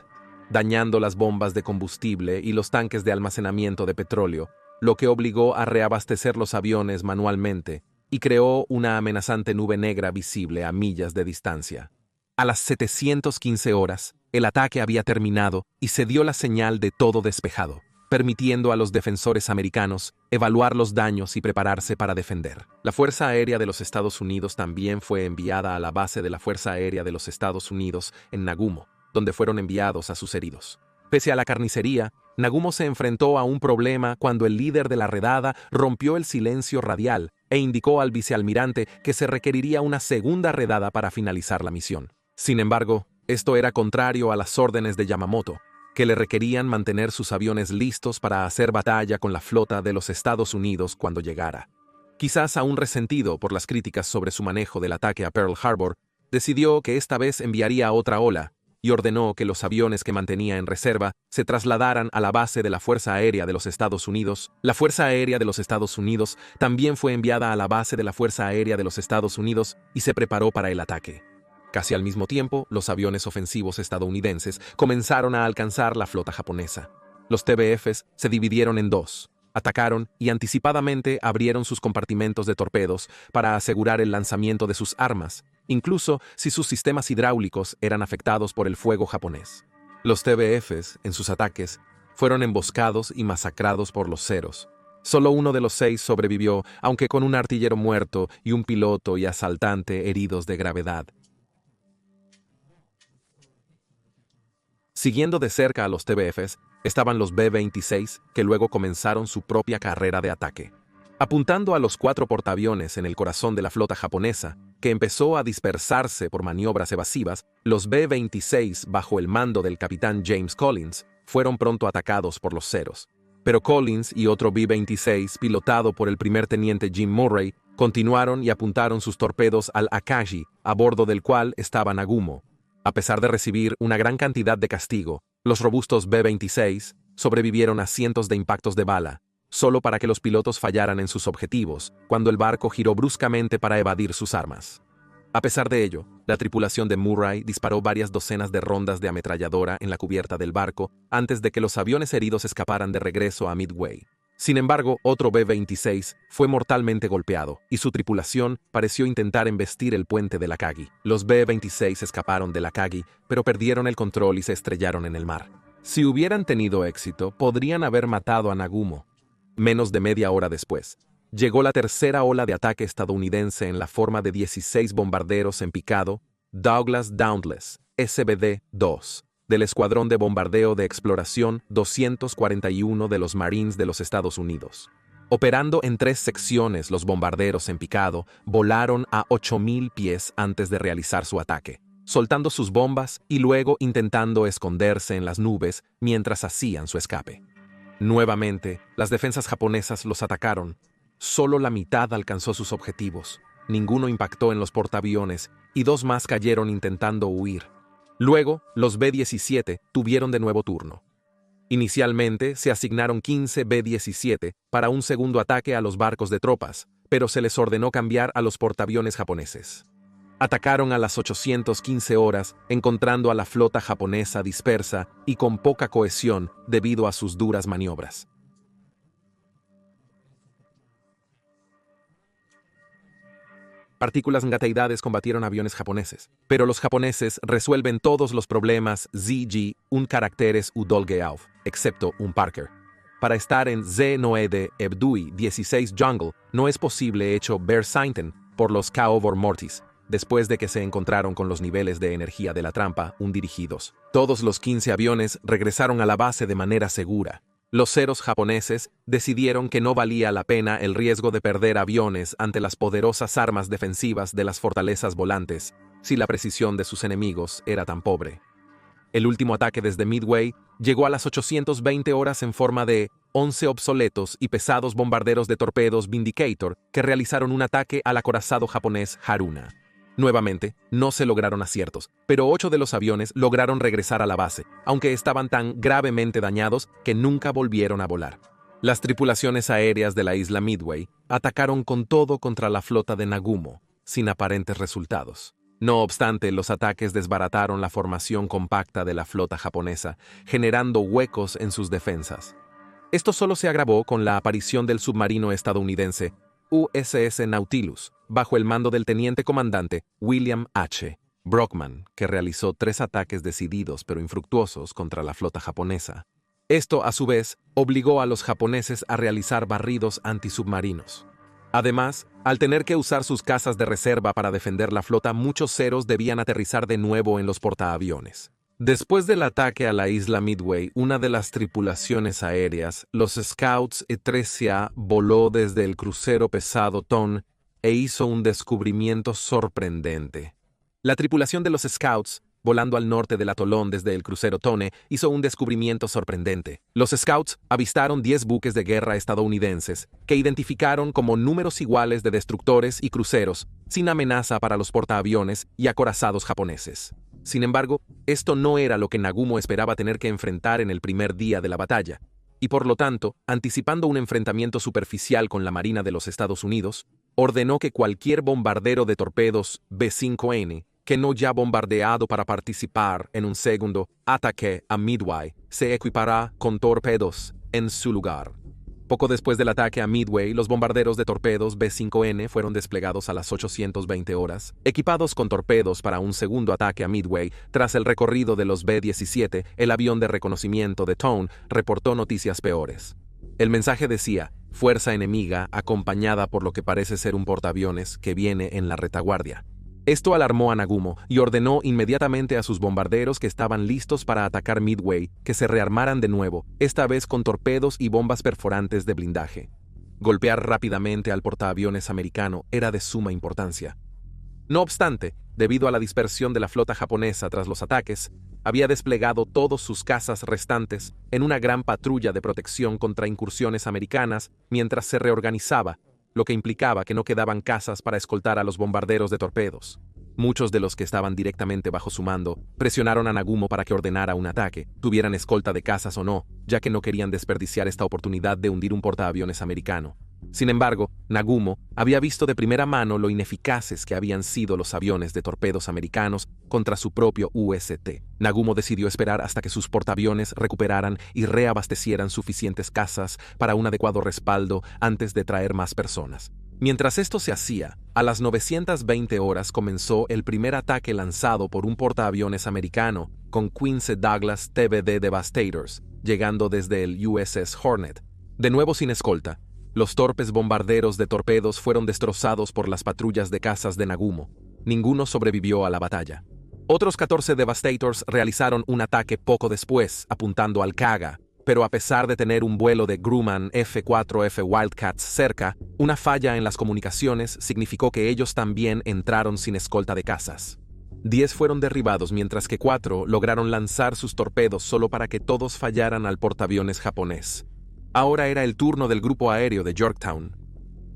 dañando las bombas de combustible y los tanques de almacenamiento de petróleo, lo que obligó a reabastecer los aviones manualmente y creó una amenazante nube negra visible a millas de distancia. A las 715 horas, el ataque había terminado y se dio la señal de todo despejado, permitiendo a los defensores americanos evaluar los daños y prepararse para defender. La Fuerza Aérea de los Estados Unidos también fue enviada a la base de la Fuerza Aérea de los Estados Unidos en Nagumo, donde fueron enviados a sus heridos. Pese a la carnicería, Nagumo se enfrentó a un problema cuando el líder de la redada rompió el silencio radial e indicó al vicealmirante que se requeriría una segunda redada para finalizar la misión. Sin embargo, Esto era contrario a las órdenes de Yamamoto, que le requerían mantener sus aviones listos para hacer batalla con la flota de los Estados Unidos cuando llegara. Quizás aún resentido por las críticas sobre su manejo del ataque a Pearl Harbor, decidió que esta vez enviaría otra ola y ordenó que los aviones que mantenía en reserva se trasladaran a la base de la Fuerza Aérea de los Estados Unidos. La Fuerza Aérea de los Estados Unidos también fue enviada a la base de la Fuerza Aérea de los Estados Unidos y se preparó para el ataque. Casi al mismo tiempo, los aviones ofensivos estadounidenses comenzaron a alcanzar la flota japonesa. Los TBFs se dividieron en dos. Atacaron y anticipadamente abrieron sus compartimentos de torpedos para asegurar el lanzamiento de sus armas, incluso si sus sistemas hidráulicos eran afectados por el fuego japonés. Los TBFs, en sus ataques, fueron emboscados y masacrados por los Zeros. Solo uno de los 6 sobrevivió, aunque con un artillero muerto y un piloto y asaltante heridos de gravedad. Siguiendo de cerca a los TBFs, estaban los B-26, que luego comenzaron su propia carrera de ataque. Apuntando a los 4 portaaviones en el corazón de la flota japonesa, que empezó a dispersarse por maniobras evasivas, los B-26, bajo el mando del capitán James Collins, fueron pronto atacados por los Zeros. Pero Collins y otro B-26, pilotado por el primer teniente Jim Murray, continuaron y apuntaron sus torpedos al Akagi, a bordo del cual estaba Nagumo. A pesar de recibir una gran cantidad de castigo, los robustos B-26 sobrevivieron a cientos de impactos de bala, solo para que los pilotos fallaran en sus objetivos, cuando el barco giró bruscamente para evadir sus armas. A pesar de ello, la tripulación de Murray disparó varias docenas de rondas de ametralladora en la cubierta del barco antes de que los aviones heridos escaparan de regreso a Midway. Sin embargo, otro B-26 fue mortalmente golpeado y su tripulación pareció intentar embestir el puente del Akagi. Los B-26 escaparon del Akagi, pero perdieron el control y se estrellaron en el mar. Si hubieran tenido éxito, podrían haber matado a Nagumo. Menos de media hora después, llegó la tercera ola de ataque estadounidense en la forma de 16 bombarderos en picado Douglas Dauntless, SBD-2. Del Escuadrón de Bombardeo de Exploración 241 de los Marines de los Estados Unidos. Operando en 3 secciones, los bombarderos en picado volaron a 8,000 pies antes de realizar su ataque, soltando sus bombas y luego intentando esconderse en las nubes mientras hacían su escape. Nuevamente, las defensas japonesas los atacaron. Solo la mitad alcanzó sus objetivos, ninguno impactó en los portaaviones y 2 más cayeron intentando huir. Luego, los B-17 tuvieron de nuevo turno. Inicialmente, se asignaron 15 B-17 para un segundo ataque a los barcos de tropas, pero se les ordenó cambiar a los portaaviones japoneses. Atacaron a las 815 horas, encontrando a la flota japonesa dispersa y con poca cohesión debido a sus duras maniobras. Partículas negateidades combatieron aviones japoneses, pero los japoneses resuelven todos los problemas ZG un caracteres udolgeauf, excepto un Parker. Para estar en Z-Noede Ebdui 16 Jungle no es posible hecho Berseinten por los Caovor Mortis, después de que se encontraron con los niveles de energía de la trampa dirigidos. Todos los 15 aviones regresaron a la base de manera segura. Los Zeros japoneses decidieron que no valía la pena el riesgo de perder aviones ante las poderosas armas defensivas de las fortalezas volantes, si la precisión de sus enemigos era tan pobre. El último ataque desde Midway llegó a las 820 horas en forma de 11 obsoletos y pesados bombarderos de torpedos Vindicator que realizaron un ataque al acorazado japonés Haruna. Nuevamente, no se lograron aciertos, pero 8 de los aviones lograron regresar a la base, aunque estaban tan gravemente dañados que nunca volvieron a volar. Las tripulaciones aéreas de la isla Midway atacaron con todo contra la flota de Nagumo, sin aparentes resultados. No obstante, los ataques desbarataron la formación compacta de la flota japonesa, generando huecos en sus defensas. Esto solo se agravó con la aparición del submarino estadounidense USS Nautilus, bajo el mando del teniente comandante William H. Brockman, que realizó 3 ataques decididos pero infructuosos contra la flota japonesa. Esto, a su vez, obligó a los japoneses a realizar barridos antisubmarinos. Además, al tener que usar sus casas de reserva para defender la flota, muchos Zeros debían aterrizar de nuevo en los portaaviones. Después del ataque a la isla Midway, una de las tripulaciones aéreas, los Scouts E-13A, voló desde el crucero pesado Ton e hizo un descubrimiento sorprendente. La tripulación de los Scouts volando al norte del atolón desde el crucero Tone, hizo un descubrimiento sorprendente. Los Scouts avistaron 10 buques de guerra estadounidenses, que identificaron como números iguales de destructores y cruceros, sin amenaza para los portaaviones y acorazados japoneses. Sin embargo, esto no era lo que Nagumo esperaba tener que enfrentar en el primer día de la batalla, y por lo tanto, anticipando un enfrentamiento superficial con la Marina de los Estados Unidos, ordenó que cualquier bombardero de torpedos B-5N, que no ya bombardeado para participar en un segundo ataque a Midway, se equipará con torpedos en su lugar. Poco después del ataque a Midway, los bombarderos de torpedos B-5N fueron desplegados a las 820 horas, equipados con torpedos para un segundo ataque a Midway. Tras el recorrido de los B-17, el avión de reconocimiento de Tone reportó noticias peores. El mensaje decía, fuerza enemiga acompañada por lo que parece ser un portaaviones que viene en la retaguardia. Esto alarmó a Nagumo y ordenó inmediatamente a sus bombarderos que estaban listos para atacar Midway que se rearmaran de nuevo, esta vez con torpedos y bombas perforantes de blindaje. Golpear rápidamente al portaaviones americano era de suma importancia. No obstante, debido a la dispersión de la flota japonesa tras los ataques, había desplegado todos sus cazas restantes en una gran patrulla de protección contra incursiones americanas mientras se reorganizaba, lo que implicaba que no quedaban cazas para escoltar a los bombarderos de torpedos. Muchos de los que estaban directamente bajo su mando presionaron a Nagumo para que ordenara un ataque, tuvieran escolta de cazas o no, ya que no querían desperdiciar esta oportunidad de hundir un portaaviones americano. Sin embargo, Nagumo había visto de primera mano lo ineficaces que habían sido los aviones de torpedos americanos contra su propio UST. Nagumo decidió esperar hasta que sus portaaviones recuperaran y reabastecieran suficientes cazas para un adecuado respaldo antes de traer más personas. Mientras esto se hacía, a las 920 horas comenzó el primer ataque lanzado por un portaaviones americano con Quincy Douglas TBD Devastators, llegando desde el USS Hornet. De nuevo sin escolta, los torpes bombarderos de torpedos fueron destrozados por las patrullas de cazas de Nagumo. Ninguno sobrevivió a la batalla. Otros 14 Devastators realizaron un ataque poco después, apuntando al Kaga, pero a pesar de tener un vuelo de Grumman F-4F Wildcats cerca, una falla en las comunicaciones significó que ellos también entraron sin escolta de cazas. 10 fueron derribados mientras que 4 lograron lanzar sus torpedos solo para que todos fallaran al portaaviones japonés. Ahora era el turno del grupo aéreo de Yorktown.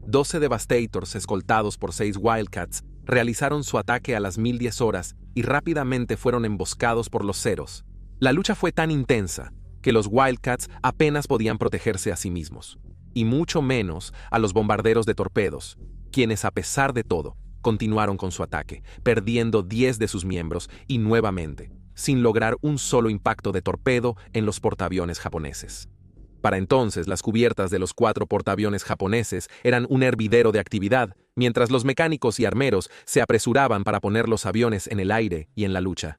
12 Devastators escoltados por 6 Wildcats realizaron su ataque a las 1010 horas y rápidamente fueron emboscados por los Zeros. La lucha fue tan intensa que los Wildcats apenas podían protegerse a sí mismos, y mucho menos a los bombarderos de torpedos, quienes a pesar de todo continuaron con su ataque, perdiendo 10 de sus miembros y nuevamente, sin lograr un solo impacto de torpedo en los portaaviones japoneses. Para entonces, las cubiertas de los 4 portaaviones japoneses eran un hervidero de actividad, mientras los mecánicos y armeros se apresuraban para poner los aviones en el aire y en la lucha.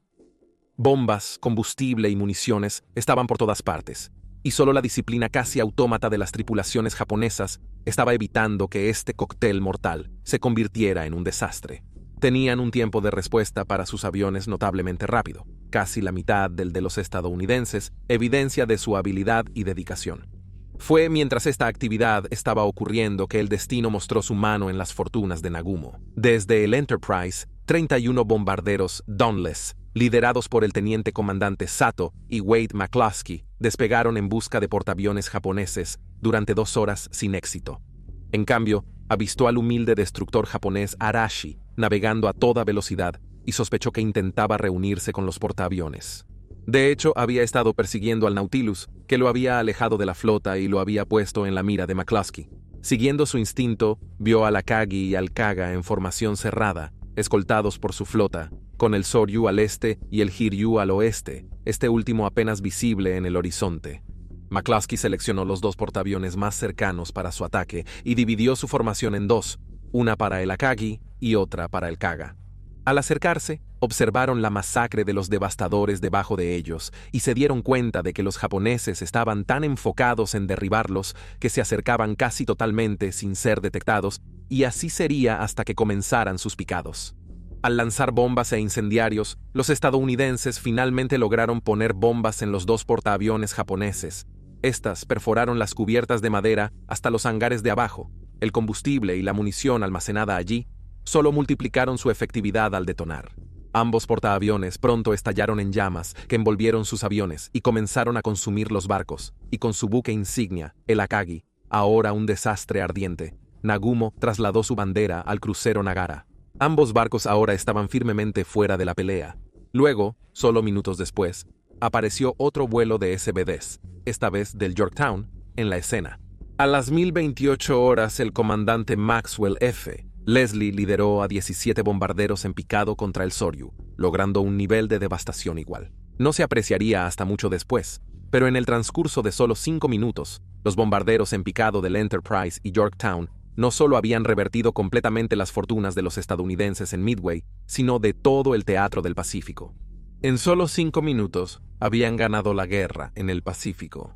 Bombas, combustible y municiones estaban por todas partes, y solo la disciplina casi autómata de las tripulaciones japonesas estaba evitando que este cóctel mortal se convirtiera en un desastre. Tenían un tiempo de respuesta para sus aviones notablemente rápido, casi la mitad del de los estadounidenses, evidencia de su habilidad y dedicación. Fue mientras esta actividad estaba ocurriendo que el destino mostró su mano en las fortunas de Nagumo. Desde el Enterprise, 31 bombarderos Dauntless, liderados por el teniente comandante Sato y Wade McCloskey, despegaron en busca de portaaviones japoneses durante 2 horas sin éxito. En cambio, avistó al humilde destructor japonés Arashi navegando a toda velocidad y sospechó que intentaba reunirse con los portaaviones. De hecho, había estado persiguiendo al Nautilus, que lo había alejado de la flota y lo había puesto en la mira de McCloskey. Siguiendo su instinto, vio al Akagi y al Kaga en formación cerrada, escoltados por su flota, con el Soryu al este y el Hiryu al oeste, este último apenas visible en el horizonte. McCloskey seleccionó los 2 portaaviones más cercanos para su ataque y dividió su formación en 2, una para el Akagi y otra para el Kaga. Al acercarse, observaron la masacre de los devastadores debajo de ellos y se dieron cuenta de que los japoneses estaban tan enfocados en derribarlos que se acercaban casi totalmente sin ser detectados, y así sería hasta que comenzaran sus picados. Al lanzar bombas e incendiarios, los estadounidenses finalmente lograron poner bombas en los 2 portaaviones japoneses. Estas perforaron las cubiertas de madera hasta los hangares de abajo. El combustible y la munición almacenada allí solo multiplicaron su efectividad al detonar. Ambos portaaviones pronto estallaron en llamas que envolvieron sus aviones y comenzaron a consumir los barcos, y con su buque insignia, el Akagi, ahora un desastre ardiente, Nagumo trasladó su bandera al crucero Nagara. Ambos barcos ahora estaban firmemente fuera de la pelea. Luego, solo minutos después, apareció otro vuelo de SBDs, esta vez del Yorktown, en la escena. A las 1028 horas, el comandante Maxwell F. Leslie lideró a 17 bombarderos en picado contra el Soryu, logrando un nivel de devastación igual. No se apreciaría hasta mucho después, pero en el transcurso de solo 5 minutos, los bombarderos en picado del Enterprise y Yorktown no solo habían revertido completamente las fortunas de los estadounidenses en Midway, sino de todo el teatro del Pacífico. En solo 5 minutos, habían ganado la guerra en el Pacífico.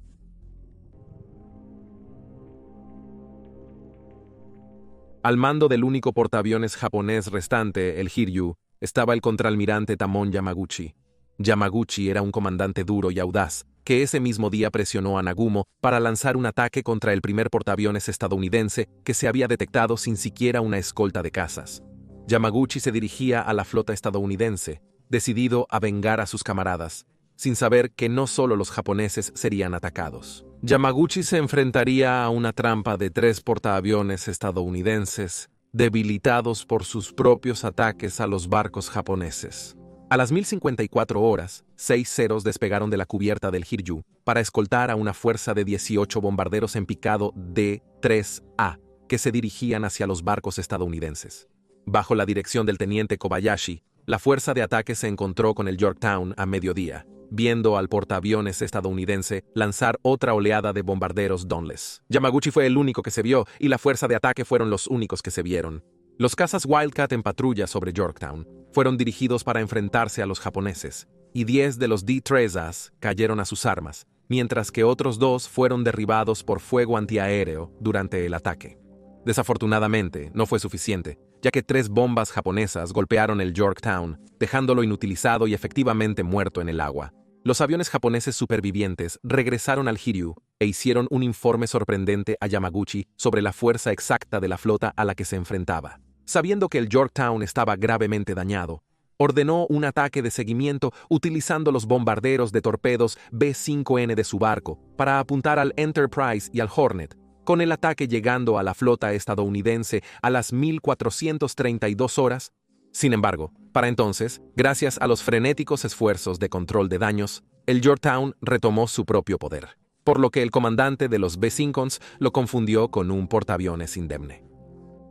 Al mando del único portaaviones japonés restante, el Hiryu, estaba el contraalmirante Tamon Yamaguchi. Yamaguchi era un comandante duro y audaz, que ese mismo día presionó a Nagumo para lanzar un ataque contra el primer portaaviones estadounidense que se había detectado sin siquiera una escolta de cazas. Yamaguchi se dirigía a la flota estadounidense, decidido a vengar a sus camaradas, sin saber que no solo los japoneses serían atacados. Yamaguchi se enfrentaría a una trampa de 3 portaaviones estadounidenses, debilitados por sus propios ataques a los barcos japoneses. A las 1054 horas, 6 Zeros despegaron de la cubierta del Hiryu para escoltar a una fuerza de 18 bombarderos en picado D-3A que se dirigían hacia los barcos estadounidenses. Bajo la dirección del teniente Kobayashi, la fuerza de ataque se encontró con el Yorktown a mediodía, viendo al portaaviones estadounidense lanzar otra oleada de bombarderos Dauntless. Yamaguchi fue el único que se vio y la fuerza de ataque fueron los únicos que se vieron. Los cazas Wildcat en patrulla sobre Yorktown fueron dirigidos para enfrentarse a los japoneses, y 10 de los D-3As cayeron a sus armas, mientras que otros 2 fueron derribados por fuego antiaéreo durante el ataque. Desafortunadamente, no fue suficiente, ya que 3 bombas japonesas golpearon el Yorktown, dejándolo inutilizado y efectivamente muerto en el agua. Los aviones japoneses supervivientes regresaron al Hiryu e hicieron un informe sorprendente a Yamaguchi sobre la fuerza exacta de la flota a la que se enfrentaba. Sabiendo que el Yorktown estaba gravemente dañado, ordenó un ataque de seguimiento utilizando los bombarderos de torpedos B-5N de su barco para apuntar al Enterprise y al Hornet, con el ataque llegando a la flota estadounidense a las 1432 horas. Sin embargo, para entonces, gracias a los frenéticos esfuerzos de control de daños, el Yorktown retomó su propio poder, por lo que el comandante de los B-5s lo confundió con un portaaviones indemne.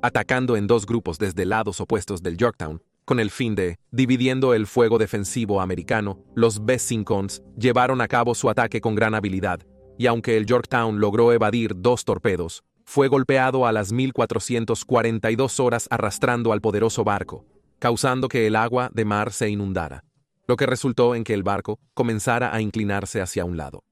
Atacando en 2 grupos desde lados opuestos del Yorktown, con el fin de, dividiendo el fuego defensivo americano, los B-5s llevaron a cabo su ataque con gran habilidad, y aunque el Yorktown logró evadir 2 torpedos, fue golpeado a las 1442 horas arrastrando al poderoso barco, causando que el agua de mar se inundara, lo que resultó en que el barco comenzara a inclinarse hacia un lado.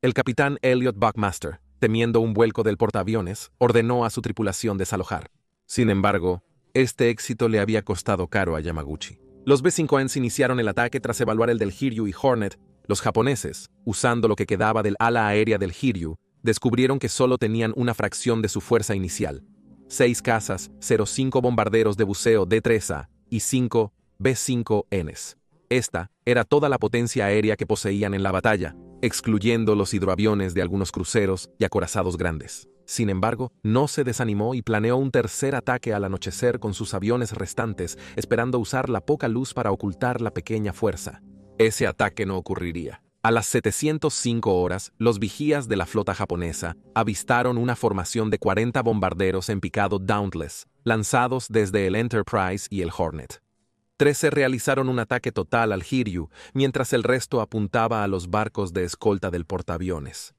El capitán Elliot Buckmaster, temiendo un vuelco del portaaviones, ordenó a su tripulación desalojar. Sin embargo, este éxito le había costado caro a Yamaguchi. Los B-5Ns iniciaron el ataque tras evaluar el del Hiryu y Hornet. Los japoneses, usando lo que quedaba del ala aérea del Hiryu, descubrieron que solo tenían una fracción de su fuerza inicial: 6 cazas, 05 bombarderos de buceo D-3A y 5 B-5Ns. Esta era toda la potencia aérea que poseían en la batalla, excluyendo los hidroaviones de algunos cruceros y acorazados grandes. Sin embargo, no se desanimó y planeó un tercer ataque al anochecer con sus aviones restantes, esperando usar la poca luz para ocultar la pequeña fuerza. Ese ataque no ocurriría. A las 705 horas, los vigías de la flota japonesa avistaron una formación de 40 bombarderos en picado Dauntless, lanzados desde el Enterprise y el Hornet. 13 realizaron un ataque total al Hiryu, mientras el resto apuntaba a los barcos de escolta del portaaviones.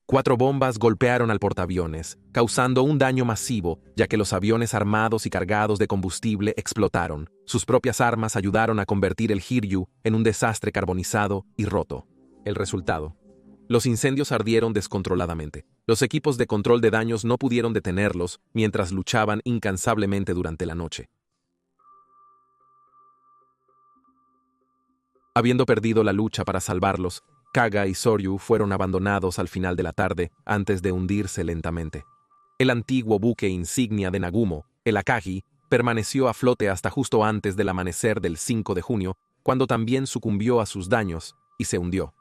4 bombas golpearon al portaaviones, causando un daño masivo, ya que los aviones armados y cargados de combustible explotaron. Sus propias armas ayudaron a convertir el Hiryu en un desastre carbonizado y roto. El resultado: los incendios ardieron descontroladamente. Los equipos de control de daños no pudieron detenerlos mientras luchaban incansablemente durante la noche. Habiendo perdido la lucha para salvarlos, Kaga y Soryu fueron abandonados al final de la tarde antes de hundirse lentamente. El antiguo buque insignia de Nagumo, el Akagi, permaneció a flote hasta justo antes del amanecer del 5 de junio, cuando también sucumbió a sus daños y se hundió.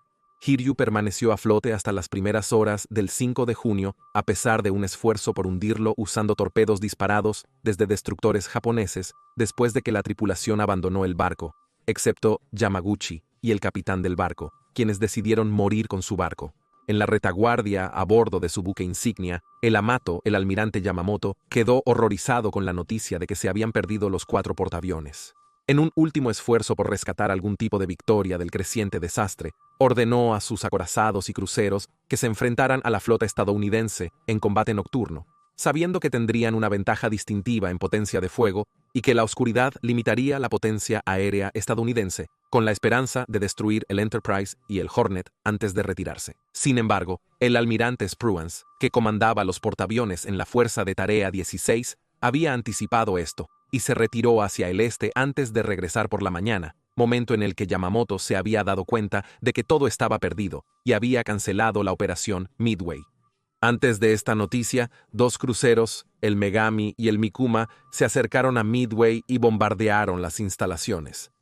Hiryu permaneció a flote hasta las primeras horas del 5 de junio, a pesar de un esfuerzo por hundirlo usando torpedos disparados desde destructores japoneses, después de que la tripulación abandonó el barco, excepto Yamaguchi y el capitán del barco, quienes decidieron morir con su barco. En la retaguardia, a bordo de su buque insignia, el Amato, el almirante Yamamoto, quedó horrorizado con la noticia de que se habían perdido los 4 portaaviones. En un último esfuerzo por rescatar algún tipo de victoria del creciente desastre, ordenó a sus acorazados y cruceros que se enfrentaran a la flota estadounidense en combate nocturno, sabiendo que tendrían una ventaja distintiva en potencia de fuego y que la oscuridad limitaría la potencia aérea estadounidense, con la esperanza de destruir el Enterprise y el Hornet antes de retirarse. Sin embargo, el almirante Spruance, que comandaba los portaaviones en la Fuerza de Tarea 16, había anticipado esto y se retiró hacia el este antes de regresar por la mañana, momento en el que Yamamoto se había dado cuenta de que todo estaba perdido y había cancelado la operación Midway. Antes de esta noticia, 2 cruceros, el Megami y el Mikuma, se acercaron a Midway y bombardearon las instalaciones.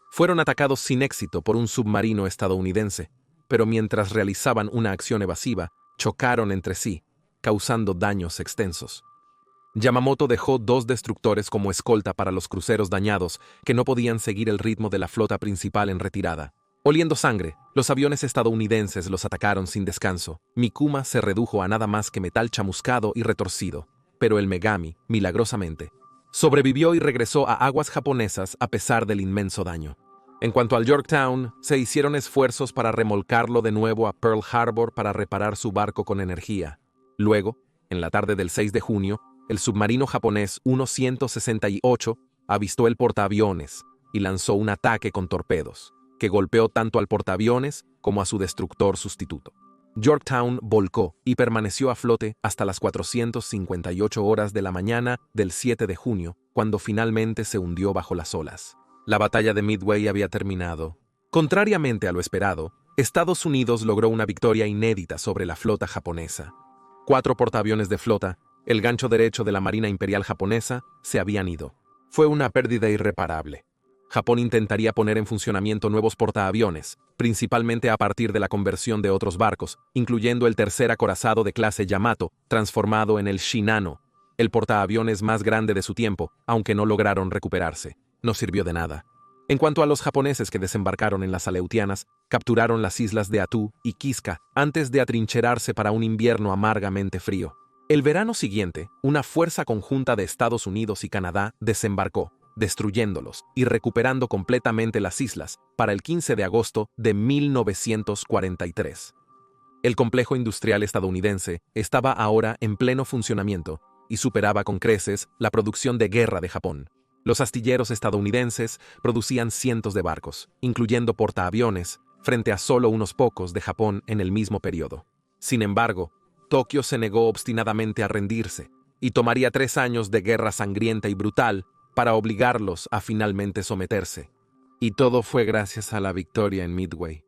Fueron atacados sin éxito por un submarino estadounidense, pero mientras realizaban una acción evasiva, chocaron entre sí, causando daños extensos. Yamamoto dejó 2 destructores como escolta para los cruceros dañados que no podían seguir el ritmo de la flota principal en retirada. Oliendo sangre, los aviones estadounidenses los atacaron sin descanso. Mikuma se redujo a nada más que metal chamuscado y retorcido, pero el Megami, milagrosamente, sobrevivió y regresó a aguas japonesas a pesar del inmenso daño. En cuanto al Yorktown, se hicieron esfuerzos para remolcarlo de nuevo a Pearl Harbor para reparar su barco con energía. Luego, en la tarde del 6 de junio, el submarino japonés 168 avistó el portaaviones y lanzó un ataque con torpedos, que golpeó tanto al portaaviones como a su destructor sustituto. Yorktown volcó y permaneció a flote hasta las 458 horas de la mañana del 7 de junio, cuando finalmente se hundió bajo las olas. La batalla de Midway había terminado. Contrariamente a lo esperado, Estados Unidos logró una victoria inédita sobre la flota japonesa. 4 portaaviones de flota, el gancho derecho de la Marina Imperial japonesa, se habían ido. Fue una pérdida irreparable. Japón intentaría poner en funcionamiento nuevos portaaviones, principalmente a partir de la conversión de otros barcos, incluyendo el tercer acorazado de clase Yamato, transformado en el Shinano, el portaaviones más grande de su tiempo, aunque no lograron recuperarse. No sirvió de nada. En cuanto a los japoneses que desembarcaron en las Aleutianas, capturaron las islas de Attu y Kiska antes de atrincherarse para un invierno amargamente frío. El verano siguiente, una fuerza conjunta de Estados Unidos y Canadá desembarcó, destruyéndolos y recuperando completamente las islas para el 15 de agosto de 1943. El complejo industrial estadounidense estaba ahora en pleno funcionamiento y superaba con creces la producción de guerra de Japón. Los astilleros estadounidenses producían cientos de barcos, incluyendo portaaviones, frente a solo unos pocos de Japón en el mismo periodo. Sin embargo, Tokio se negó obstinadamente a rendirse, y tomaría 3 años de guerra sangrienta y brutal para obligarlos a finalmente someterse. Y todo fue gracias a la victoria en Midway.